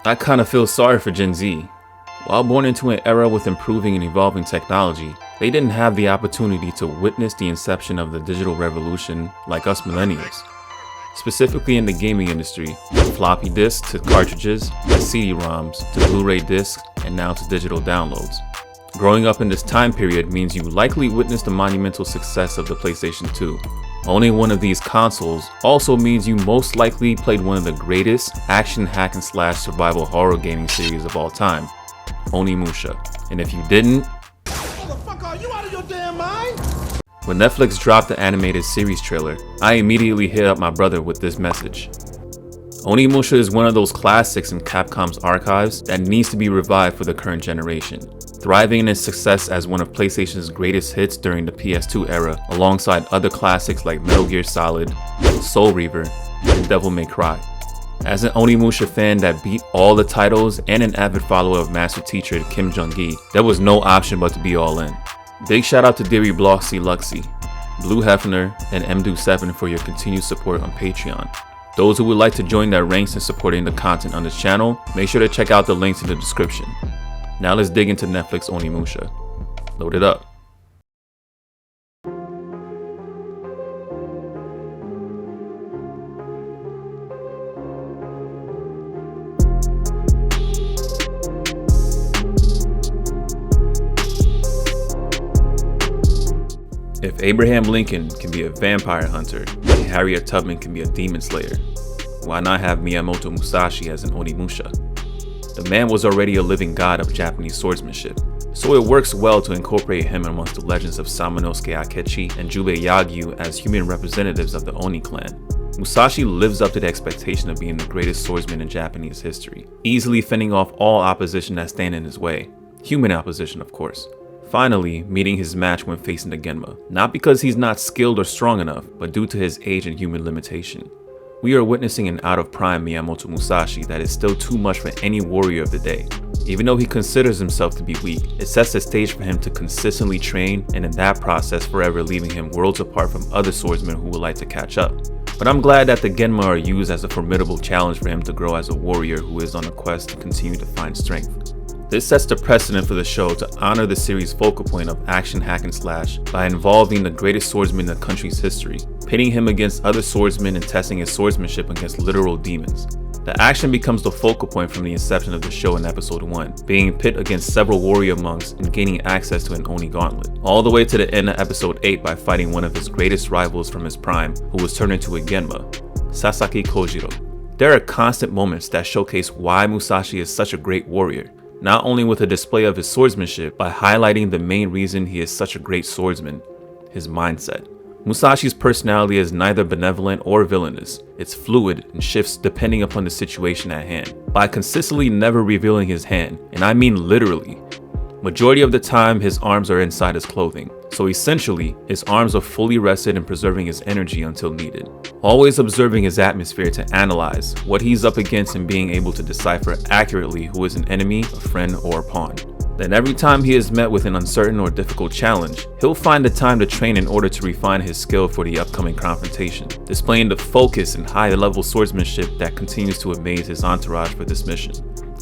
I kinda feel sorry for Gen Z. While born into an era with improving and evolving technology, they didn't have the opportunity to witness the inception of the digital revolution like us millennials. Specifically in the gaming industry, from floppy disks to cartridges, to CD-ROMs, to Blu-ray discs, and now to digital downloads. Growing up in this time period means you likely witnessed the monumental success of the PlayStation 2. Owning one of these consoles also means you most likely played one of the greatest action hack-and-slash survival horror gaming series of all time, Onimusha. And if you didn't, Motherfucker, are you out of your damn mind? When Netflix dropped the animated series trailer, I immediately hit up my brother with this message. Onimusha is one of those classics in Capcom's archives that needs to be revived for the current generation, thriving in its success as one of PlayStation's greatest hits during the PS2 era, alongside other classics like Metal Gear Solid, Soul Reaver, and Devil May Cry. As an Onimusha fan that beat all the titles and an avid follower of Master Teacher Kim Jung-gi, there was no option but to be all in. Big shout out to Deary Bloxy Luxy, Blue Hefner, and MDO7 for your continued support on Patreon. Those who would like to join their ranks in supporting the content on this channel, make sure to check out the links in the description. Now let's dig into Netflix Onimusha. Load it up. If Abraham Lincoln can be a vampire hunter, and Harriet Tubman can be a demon slayer, why not have Miyamoto Musashi as an Onimusha? The man was already a living god of Japanese swordsmanship, so it works well to incorporate him amongst the legends of Samanosuke Akechi and Jubei Yagyu as human representatives of the Oni clan. Musashi lives up to the expectation of being the greatest swordsman in Japanese history, easily fending off all opposition that stand in his way. Human opposition, of course. Finally, meeting his match when facing the Genma, not because he's not skilled or strong enough, but due to his age and human limitation. We are witnessing an out-of-prime Miyamoto Musashi that is still too much for any warrior of the day. Even though he considers himself to be weak, it sets the stage for him to consistently train, and in that process forever leaving him worlds apart from other swordsmen who would like to catch up. But I'm glad that the Genma are used as a formidable challenge for him to grow as a warrior who is on a quest to continue to find strength. This sets the precedent for the show to honor the series' focal point of action hack and slash by involving the greatest swordsman in the country's history, pitting him against other swordsmen and testing his swordsmanship against literal demons. The action becomes the focal point from the inception of the show in episode 1, being pit against several warrior monks and gaining access to an Oni gauntlet, all the way to the end of episode 8 by fighting one of his greatest rivals from his prime, who was turned into a Genma, Sasaki Kojiro. There are constant moments that showcase why Musashi is such a great warrior, not only with a display of his swordsmanship, but highlighting the main reason he is such a great swordsman, his mindset. Musashi's personality is neither benevolent or villainous. It's fluid and shifts depending upon the situation at hand, by consistently never revealing his hand, and I mean literally. Majority of the time, his arms are inside his clothing, so essentially, his arms are fully rested and preserving his energy until needed. Always observing his atmosphere to analyze what he's up against and being able to decipher accurately who is an enemy, a friend, or a pawn. Then every time he is met with an uncertain or difficult challenge, he'll find the time to train in order to refine his skill for the upcoming confrontation, displaying the focus and high-level swordsmanship that continues to amaze his entourage for this mission.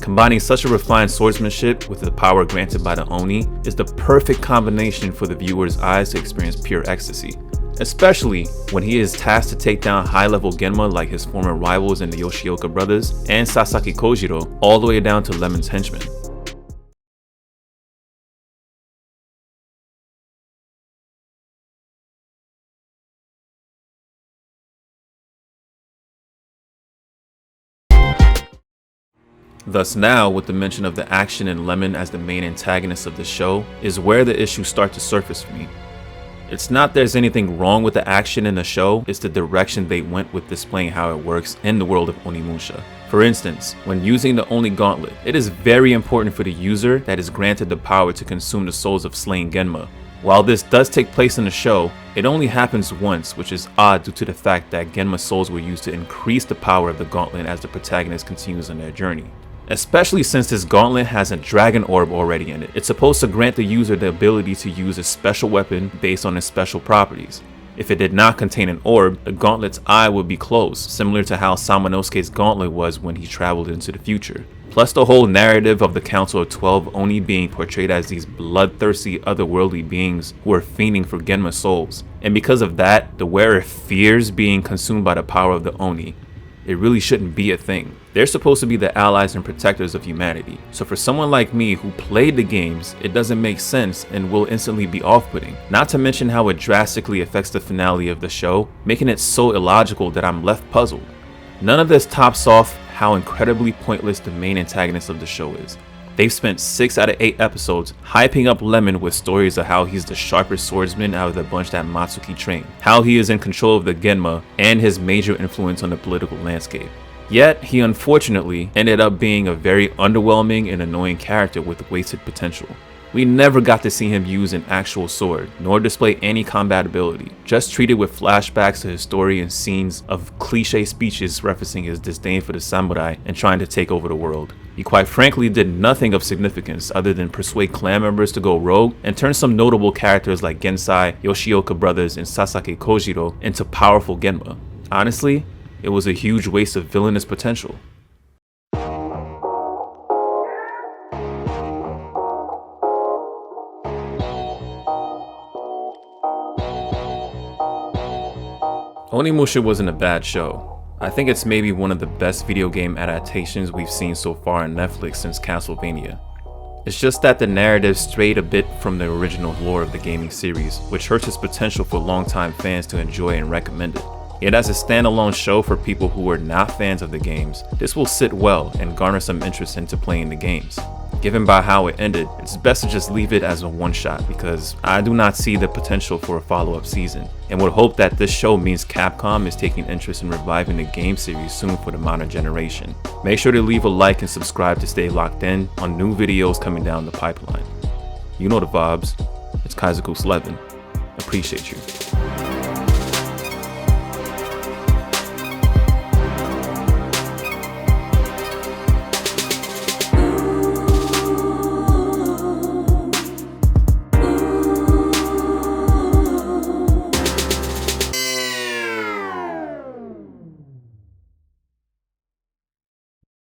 Combining such a refined swordsmanship with the power granted by the Oni is the perfect combination for the viewer's eyes to experience pure ecstasy, especially when he is tasked to take down high-level Genma like his former rivals in the Yoshioka brothers and Sasaki Kojiro, all the way down to Lemon's henchmen. Thus now, with the mention of the action and Lemon as the main antagonist of the show, is where the issues start to surface for me. It's not there's anything wrong with the action in the show, it's the direction they went with displaying how it works in the world of Onimusha. For instance, when using the Oni gauntlet, it is very important for the user that is granted the power to consume the souls of slain Genma. While this does take place in the show, it only happens once, which is odd due to the fact that Genma souls were used to increase the power of the gauntlet as the protagonist continues on their journey. Especially since this gauntlet has a dragon orb already in it. It's supposed to grant the user the ability to use a special weapon based on its special properties. If it did not contain an orb, the gauntlet's eye would be closed, similar to how Samanosuke's gauntlet was when he traveled into the future. Plus the whole narrative of the Council of 12 Oni being portrayed as these bloodthirsty otherworldly beings who are fiending for Genma souls. And because of that, the wearer fears being consumed by the power of the Oni. It really shouldn't be a thing. They're supposed to be the allies and protectors of humanity. So for someone like me who played the games, it doesn't make sense and will instantly be off-putting. Not to mention how it drastically affects the finale of the show, making it so illogical that I'm left puzzled. None of this tops off how incredibly pointless the main antagonist of the show is. They've spent 6 out of 8 episodes hyping up Lemon with stories of how he's the sharpest swordsman out of the bunch that Matsuki trained, how he is in control of the Genma, and his major influence on the political landscape. Yet, he unfortunately ended up being a very underwhelming and annoying character with wasted potential. We never got to see him use an actual sword, nor display any combat ability, just treated with flashbacks to his story and scenes of cliche speeches referencing his disdain for the samurai and trying to take over the world. He quite frankly did nothing of significance other than persuade clan members to go rogue and turn some notable characters like Gensai, Yoshioka brothers, and Sasaki Kojiro into powerful Genma. Honestly, it was a huge waste of villainous potential. Onimusha wasn't a bad show. I think it's maybe one of the best video game adaptations we've seen so far on Netflix since Castlevania. It's just that the narrative strayed a bit from the original lore of the gaming series, which hurts its potential for longtime fans to enjoy and recommend it. Yet as a standalone show for people who are not fans of the games, this will sit well and garner some interest into playing the games. Given by how it ended, it's best to just leave it as a one-shot because I do not see the potential for a follow-up season, and would hope that this show means Capcom is taking interest in reviving the game series soon for the modern generation. Make sure to leave a like and subscribe to stay locked in on new videos coming down the pipeline. You know the vibes. It's Kaizoku Sleven. Appreciate you.